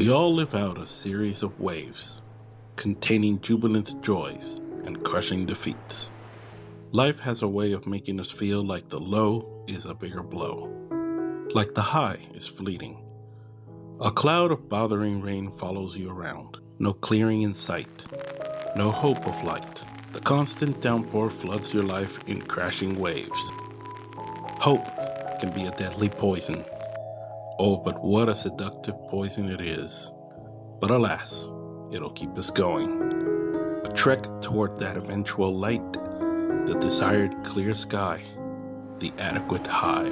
We all live out a series of waves, containing jubilant joys and crushing defeats. Life has a way of making us feel like the low is a bigger blow, like the high is fleeting. A cloud of bothering rain follows you around, no clearing in sight, no hope of light. The constant downpour floods your life in crashing waves. Hope can be a deadly poison. Oh, but what a seductive poison it is. But alas, it'll keep us going. A trek toward that eventual light, the desired clear sky, the adequate high.